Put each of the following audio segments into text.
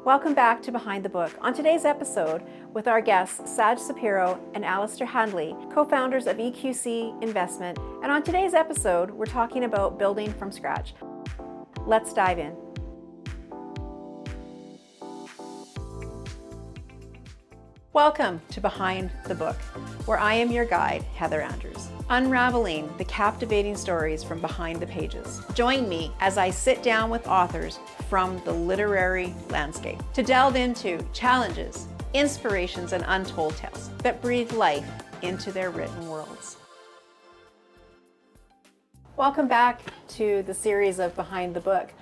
Welcome back to Behind the Book. On today's episode, with our guests Shapiro and Alastair Handley, co-founders of EQC Investment. And on today's episode, we're talking about building from scratch. Let's dive in. Welcome to Behind the Book, where I am your guide, Heather Andrews, unraveling the captivating stories from behind the pages. Join me as I sit down with authors from the literary landscape to delve into challenges, inspirations, and untold tales that breathe life into their written worlds. Welcome back to the series of Behind the Book.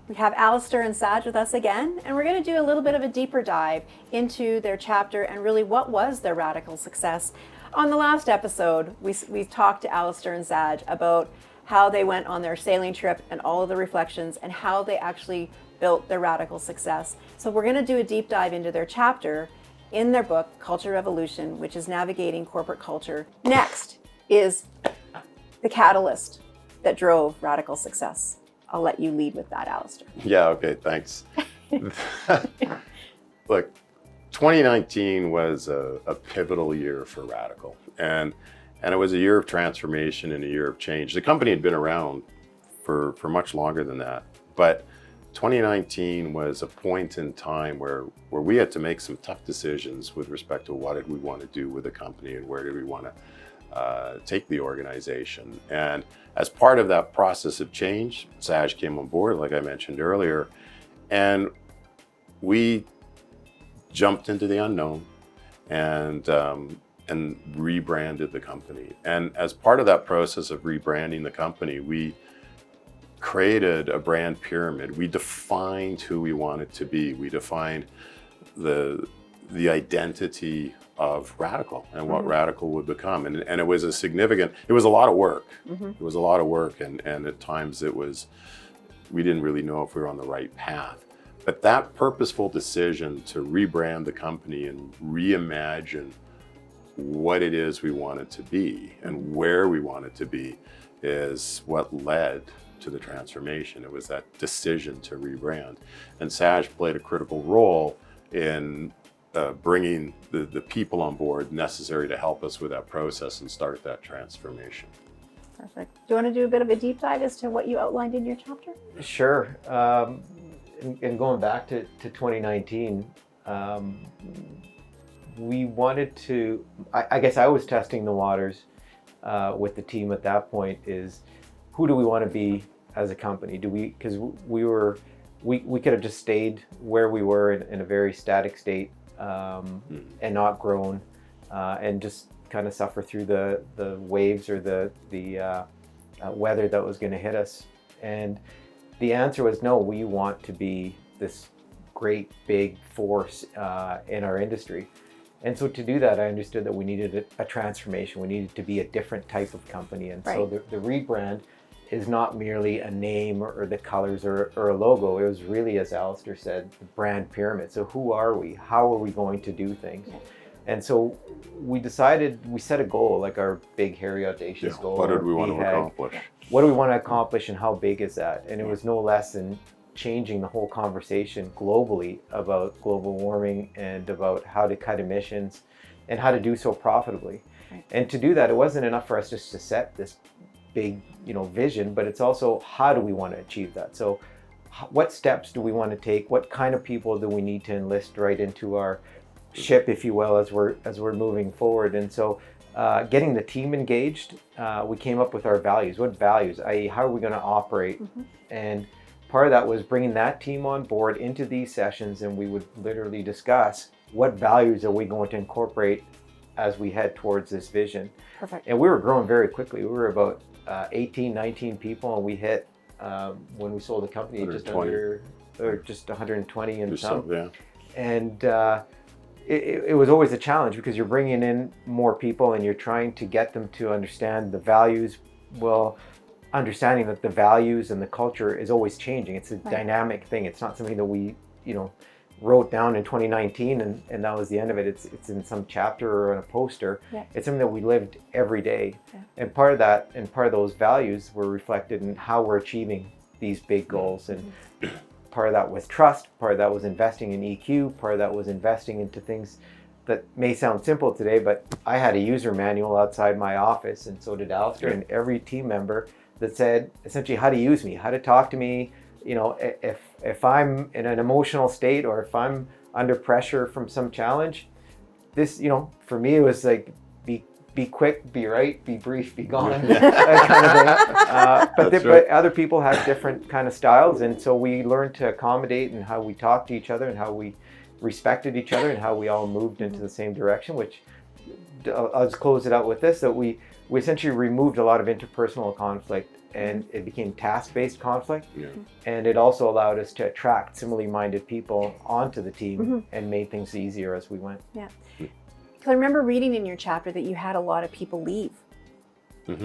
We have Alastair and Saj with us again, and we're going to do a little bit of a deeper dive into their chapter and really what was their radical success. On the last episode, we talked to Alastair and Saj about how they went on their sailing trip and all of the reflections and how they actually built their radical success. So we're going to do a deep dive into their chapter in their book, Culture Revolution, which is navigating corporate culture. Next is the catalyst that drove radical success. I'll let you lead with that, Alastair. Yeah, okay, thanks. Look, 2019 was a pivotal year for Radicle, and it was a year of transformation and a year of change. The company had been around for much longer than that, but 2019 was a point in time where we had to make some tough decisions with respect to what did we want to do with the company and where did we want to take the organization. And as part of that process of change, Saj came on board, like I mentioned earlier, and we jumped into the unknown and rebranded the company. And as part of that process of rebranding the company, we created a brand pyramid. We defined who we wanted to be. We defined the identity of Radicle and what Radicle would become. And it was it was a lot of work. It was a lot of work, and at times we didn't really know if we were on the right path. But that purposeful decision to rebrand the company and reimagine what it is we wanted to be and where we wanted to be is what led to the transformation. It was that decision to rebrand. And Saj played a critical role in bringing the people on board necessary to help us with that process and start that transformation. Perfect. Do you want to do a bit of a deep dive as to what you outlined in your chapter? Sure. And going back to 2019, we wanted to, I guess I was testing the waters with the team at that point, is who do we want to be as a company? Because we could have just stayed where we were in a very static state and not grown and just kind of suffer through the waves or the weather that was going to hit us. And the answer was no, we want to be this great big force in our industry. And so to do that, I understood that we needed a transformation. We needed to be a different type of company. And so the rebrand is not merely a name or the colors or a logo. It was really, as Alastair said, the brand pyramid. So who are we? How are we going to do things? Yeah. And so we set a goal, like our big, hairy, audacious goal. What did we want to accomplish? What do we want to accomplish and how big is that? And it was no less than changing the whole conversation globally about global warming and about how to cut emissions and how to do so profitably. Right. And to do that, it wasn't enough for us just to set this big, vision, but it's also how do we want to achieve that? So what steps do we want to take? What kind of people do we need to enlist right into our ship, if you will, as we're moving forward? And so getting the team engaged, we came up with our values. What values, i.e. how are we going to operate? And part of that was bringing that team on board into these sessions, and we would literally discuss what values are we going to incorporate as we head towards this vision. Perfect. And we were growing very quickly. We were about 18, 19 people, and we hit, when we sold the company, just 120 and some. Yeah. And it was always a challenge because you're bringing in more people and you're trying to get them to understand the values. Well, understanding that the values and the culture is always changing. It's a dynamic thing. It's not something that we, wrote down in 2019 and that was the end of it. It's in some chapter or in a poster. Yeah. It's something that we lived every day. Yeah. And part of that and part of those values were reflected in how we're achieving these big goals. And part of that was trust, part of that was investing in EQ, part of that was investing into things that may sound simple today, but I had a user manual outside my office, and so did Alastair, and every team member that said essentially how to use me, how to talk to me, you know, if I'm in an emotional state or if I'm under pressure from some challenge. This, you know, for me, it was like be quick, be right, be brief, be gone, that kind of thing. But other people have different kind of styles, and so we learned to accommodate in how we talked to each other and how we respected each other and how we all moved into the same direction. Which I'll just close it out with this: that we essentially removed a lot of interpersonal conflict, and it became task-based conflict. And it also allowed us to attract similarly minded people onto the team and made things easier as we went. Yeah. Because I remember reading in your chapter that you had a lot of people leave,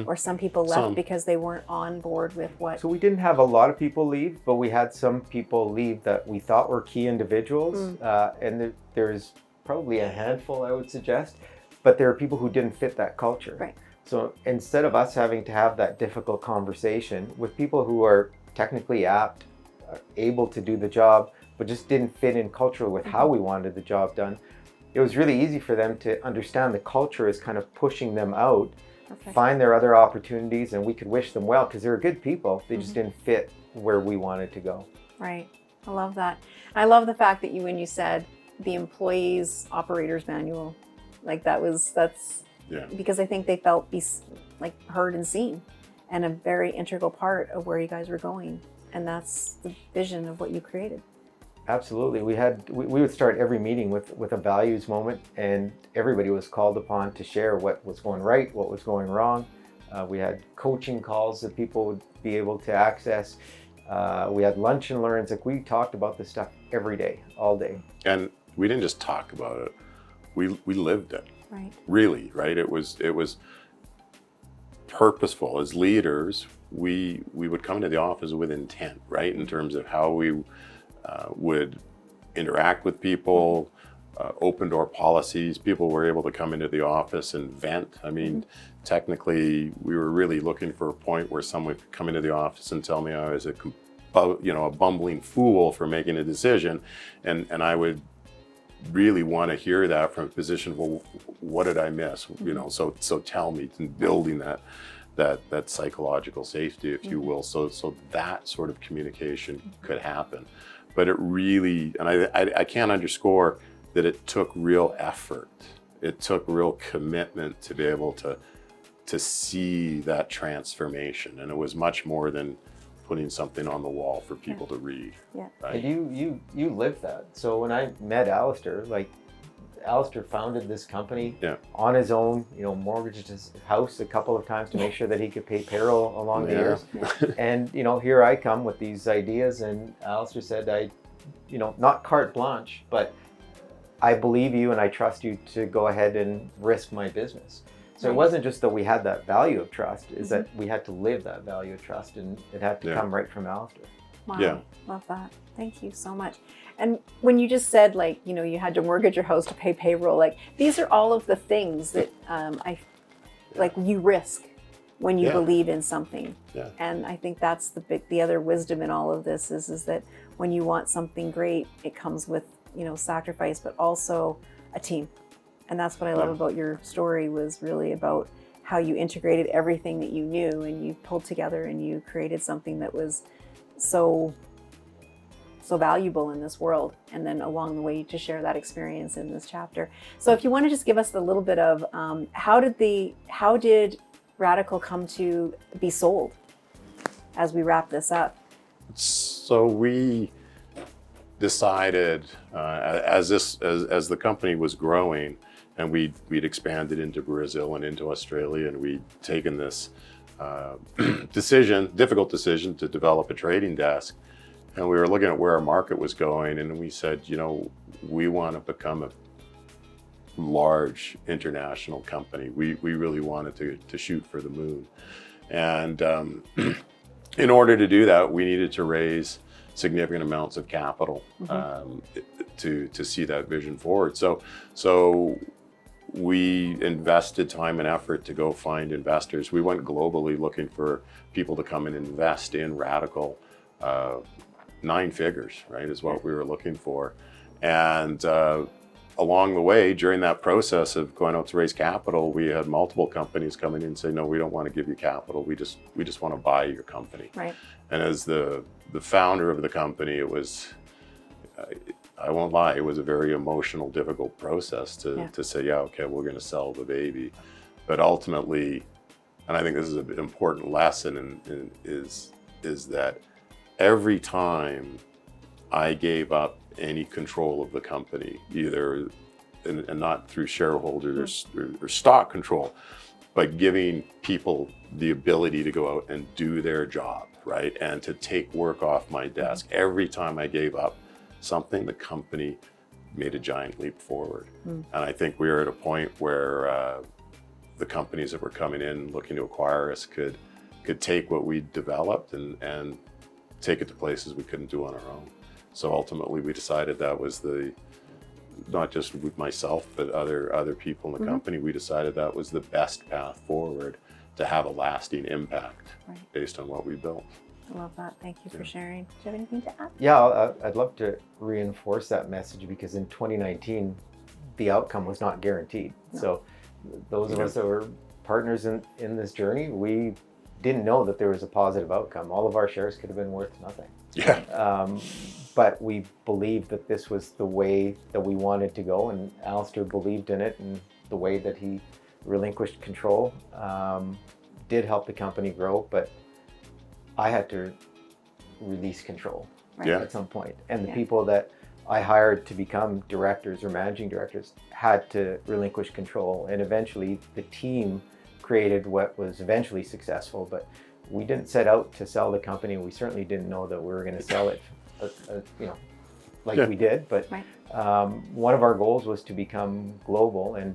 or some people left because they weren't on board with what. So we didn't have a lot of people leave, but we had some people leave that we thought were key individuals. And there's probably a handful, I would suggest, but there are people who didn't fit that culture. Right. So instead of us having to have that difficult conversation with people who are technically apt, able to do the job, but just didn't fit in culturally with how we wanted the job done, it was really easy for them to understand the culture is kind of pushing them out, find their other opportunities, and we could wish them well because they were good people. They just didn't fit where we wanted to go. Right. I love that. I love the fact that when you said the employees' operator's manual, like that's because I think they felt like heard and seen, and a very integral part of where you guys were going. And that's the vision of what you created. Absolutely. We would start every meeting with a values moment, and everybody was called upon to share what was going right, what was going wrong. We had coaching calls that people would be able to access. We had lunch and learns. Like, we talked about this stuff every day, all day. And we didn't just talk about it. We lived it. Right. Really, right? It was purposeful. As leaders, we would come into the office with intent, right? In terms of how we would interact with people, open door policies. People were able to come into the office and vent. I mean, technically, we were really looking for a point where someone could come into the office and tell me I was a bumbling fool for making a decision, and I would really want to hear that from a position of, well, what did I miss? You know, so tell me, and building that psychological safety, if you will, so that sort of communication could happen. But it really, and I can't underscore that it took real effort. It took real commitment to be able to see that transformation, and it was much more than putting something on the wall for people to read. Yeah. Right? And you lived that. So when I met Alastair, Alastair founded this company on his own, mortgaged his house a couple of times to make sure that he could pay payroll along the years. And, here I come with these ideas, and Alastair said, not carte blanche, but I believe you and I trust you to go ahead and risk my business. So it wasn't just that we had that value of trust, is that we had to live that value of trust, and it had to come right from Alastair. Wow. Yeah. Love that. Thank you so much. And when you just said, you had to mortgage your house to pay payroll, these are all of the things that you risk when you believe in something. Yeah. And I think that's the other wisdom in all of this is that when you want something great, it comes with, sacrifice, but also a team. And that's what I love about your story, was really about how you integrated everything that you knew and you pulled together and you created something that was so valuable in this world, and then along the way to share that experience in this chapter. So if you want to just give us a little bit of how did Radicle come to be sold as we wrap this up? So we decided as the company was growing, and we'd expanded into Brazil and into Australia, and we'd taken this difficult decision to develop a trading desk. And we were looking at where our market was going, and we said, we want to become a large international company. We really wanted to shoot for the moon. And in order to do that, we needed to raise significant amounts of capital to see that vision forward. So we invested time and effort to go find investors. We went globally looking for people to come and invest in Radicle. 9 figures, right, is what we were looking for. And along the way, during that process of going out to raise capital, we had multiple companies coming in and say, no, we don't want to give you capital. We just want to buy your company. Right. And as the founder of the company, it was, I won't lie, it was a very emotional, difficult process to say, yeah, okay, we're going to sell the baby. But ultimately, and I think this is an important lesson, is that every time I gave up any control of the company, either, and not through shareholders or stock control, but giving people the ability to go out and do their job, right? And to take work off my desk. Every time I gave up something, the company made a giant leap forward. And I think we were at a point where the companies that were coming in looking to acquire us could take what we developed and take it to places we couldn't do on our own. So ultimately we decided that was not just with myself, but other people in the company, we decided that was the best path forward to have a lasting impact based on what we built. I love that. Thank you for sharing. Do you have anything to add? Yeah, I'd love to reinforce that message, because in 2019, the outcome was not guaranteed. No. So those of us that were partners in this journey, we didn't know that there was a positive outcome. All of our shares could have been worth nothing. Yeah. But we believed that this was the way that we wanted to go, and Alastair believed in it, and the way that he relinquished control did help the company grow, but I had to release control at some point. And the people that I hired to become directors or managing directors had to relinquish control, and eventually the team created what was eventually successful. But we didn't set out to sell the company. We certainly didn't know that we were going to sell it, we did. But one of our goals was to become global, and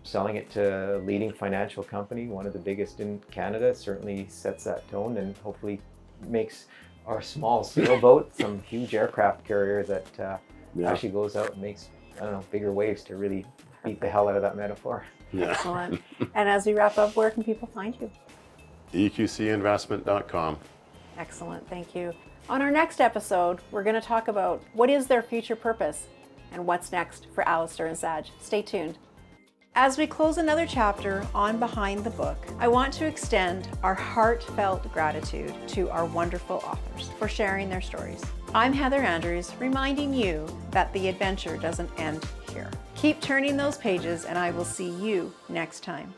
selling it to a leading financial company, one of the biggest in Canada, certainly sets that tone, and hopefully makes our small sailboat some huge aircraft carrier that actually goes out and makes, bigger waves, to really beat the hell out of that metaphor. Yeah. Excellent. And as we wrap up, where can people find you? eqcinvestment.com. Excellent. Thank you. On our next episode, we're going to talk about what is their future purpose and what's next for Alastair and Saj. Stay tuned. As we close another chapter on Behind the Book, I want to extend our heartfelt gratitude to our wonderful authors for sharing their stories. I'm Heather Andrews, reminding you that the adventure doesn't end here. Keep turning those pages, and I will see you next time.